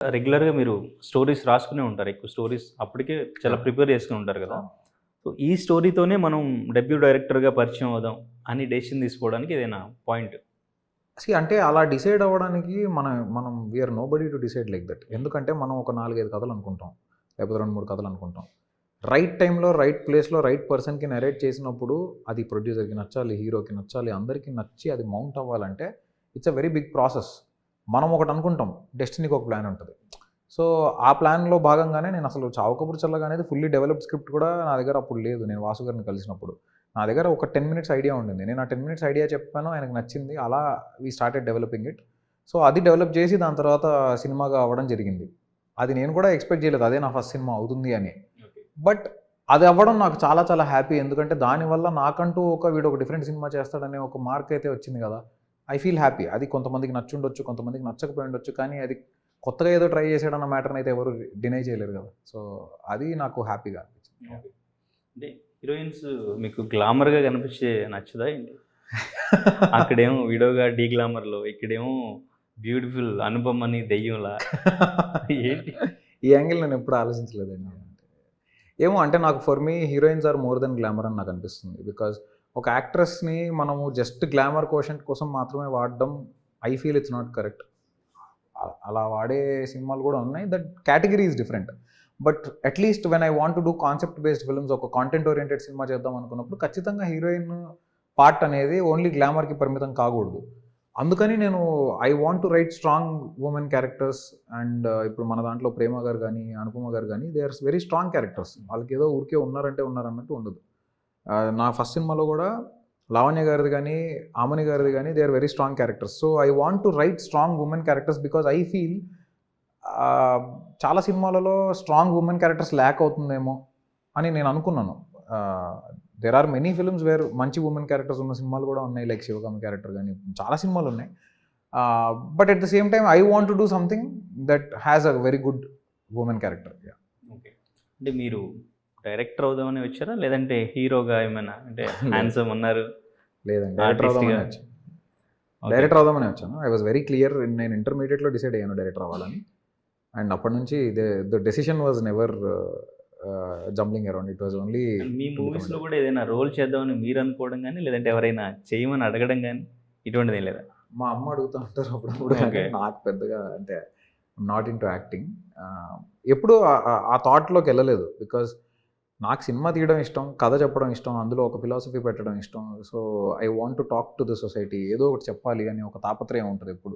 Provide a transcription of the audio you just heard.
రెగ్యులర్‌గా మీరు స్టోరీస్ రాసుకునే ఉంటారు. ఎక్కువ స్టోరీస్ అప్పటికే చాలా యాహ్! ప్రిపేర్ చేసుకొని ఉంటారు కదా! అవును. సో, ఈ స్టోరీతోనే మనం డెబ్యూ డైరెక్టర్‌గా పరిచయం అవుదాం అని డెసిషన్ తీసుకోవడానికి ఏదైనా పాయింట్? అంటే అలా డిసైడ్ అవ్వడానికి మనం we are nobody to decide like that. ఎందుకంటే మనం ఒక 4, 5 కథలు అనుకుంటాం. లేకపోతే 2, 3 కథలు అనుకుంటాం. రైట్ టైమ్‌లో, రైట్ ప్లేస్‌లో, రైట్ పర్సన్‌కి నరేట్ చేసినప్పుడు అది ప్రొడ్యూసర్‌కి నచ్చాలి, హీరోకి నచ్చాలి, అందరికీ నచ్చి అది మౌంట్ అవ్వాలంటే it's a very big process. మనం ఒకటి అనుకుంటాం. డెస్టినీకి ఒక ప్లాన్ ఉంటది. సో, ఆ ప్లాన్‌లో భాగంగానే నేను అసలు 'చావు కబురు చల్లగా' అనేది ఫుల్లీ డెవలప్డ్ స్క్రిప్ట్ కూడా నా దగ్గర అప్పుడు లేదు. నేను వాసు గారిని కలిసినప్పుడు. నా దగ్గర ఒక 10 మినిట్స్ ఐడియా ఉండింది. నేను ఆ 10 మినిట్స్ ఐడియా చెప్పాను. ఆయనకు నచ్చింది. అలా we started developing it. So, అది డెవలప్ చేసి దాని తర్వాత సినిమాగా అవ్వడం జరిగింది. అది నేను కూడా ఎక్స్‌పెక్ట్ చేయలేదు. అదే నా ఫస్ట్ సినిమా అవుతుంది అని. ఓకే. బట్ అది అవ్వడం నాకు చాలా చాలా హ్యాపీ. ఎందుకంటే దానివల్ల నాకంటూ వీడు ఒక డిఫరెంట్ సినిమా చేస్తాడనే ఒక మార్క్ అయితే వచ్చింది కదా! I feel happy. అది కొంతమందికి నచ్చుండొచ్చు, కొంతమందికి నచ్చకపోయి ఉండొచ్చు. కానీ అది కొత్తగా ఏదో ట్రై చేసాడన్న మ్యాటర్‌ని అయితే ఎవరు డినై చేయలేరు కదా! సో, అది నాకు హ్యాపీగా అనిపించింది. ఓకే. అంటే హీరోయిన్స్ మీకు గ్లామర్‌గా కనిపించే నచ్చదా ఏంటి? అక్కడేమో విడోగా డీ గ్లామర్‌లో, ఇక్కడేమో బ్యూటిఫుల్ అనుపమని దెయ్యంలా ఏంటి? ఈ యాంగిల్ నేను ఎప్పుడు ఆలోచించలేదండి. ఏమో అంటే నాకు for me heroines are more than glamour అని నాకు అనిపిస్తుంది. బికాజ్ ఒక యాక్ట్రెస్‌ని మనము జస్ట్ గ్లామర్ కోషెంట్ కోసం మాత్రమే వాడడం I feel it's not correct. అలా వాడే సినిమాలు కూడా ఉన్నాయి. That category is different. But at least when I want to do concept based films ఒక కాంటెంట్ ఓరియెంటెడ్ సినిమా చేద్దాం అనుకున్నప్పుడు ఖచ్చితంగా హీరోయిన్ పార్ట్ అనేది ఓన్లీ గ్లామర్‌కి పరిమితం కాకూడదు. అందుకని నేను I want to write strong women characters and ఇప్పుడు మన దాంట్లో ప్రేమ గారు గానీ, అనుపమ గారు గానీ they are very strong characters. వాళ్ళకేదో ఊరికే ఉన్నారంటే ఉన్నారన్నట్టు ఉండదు. నా ఫస్ట్ సినిమాలో కూడా లావణ్య గారిది గానీ, ఆమని గారిది గానీ they are very strong characters. So, I want to write strong women characters because I feel చాలా సినిమాలలో స్ట్రాంగ్ వుమెన్ క్యారెక్టర్స్ ల్యాక్ అవుతుందేమో అని నేను అనుకున్నాను. There are many films where మంచి వుమెన్ క్యారెక్టర్స్ ఉన్న సినిమాలు కూడా ఉన్నాయి. లైక్ శివగామి క్యారెక్టర్ గానీ చాలా సినిమాలు ఉన్నాయి. But at the same time I want to do something that has a very good women character. Okay. అంటే మీరు డైరెక్టర్ అవుదామని వచ్చారా? లేదంటే హీరోగా ఏమైనా అంటే హ్యాండ్సమ్ ఉన్నారు. లేదండి, డైరెక్టర్ అవుదామని ఆర్టిస్ట్‌గా వచ్చాను. ఓకే. డైరెక్టర్ అవుదామని వచ్చాను. I was very clear. నేను ఇంటర్మీడియట్‌లో డిసైడ్ అయ్యాను డైరెక్టర్ అవ్వాలని. అండ్ అప్పటి నుంచి the decision was never jumbling around. It was only me మూవీస్‌లో కూడా ఏదైనా రోల్ చేద్దామని మీరు అనుకోవడం గాని, లేదంటే ఎవరైనా చేయమని అడగడం గాని ఇటువంటిదేం లేదా? మా అమ్మ అడుగుతా ఉంటారు అప్పుడప్పుడు. కానీ ఓకే. నాకు పెద్దగా అంటే నాట్ ఇంటూ యాక్టింగ్. ఎప్పుడూ ఆ థాట్‌లోకి వెళ్ళలేదు. బికాజ్ నాకు సినిమా తీయడం ఇష్టం, కథ చెప్పడం ఇష్టం, అందులో ఒక ఫిలాసఫీ పెట్టడం ఇష్టం. So, I want to talk to the society. ఏదో ఒకటి చెప్పాలి అనే ఒక తాపత్రయం ఉంటది ఎప్పుడు.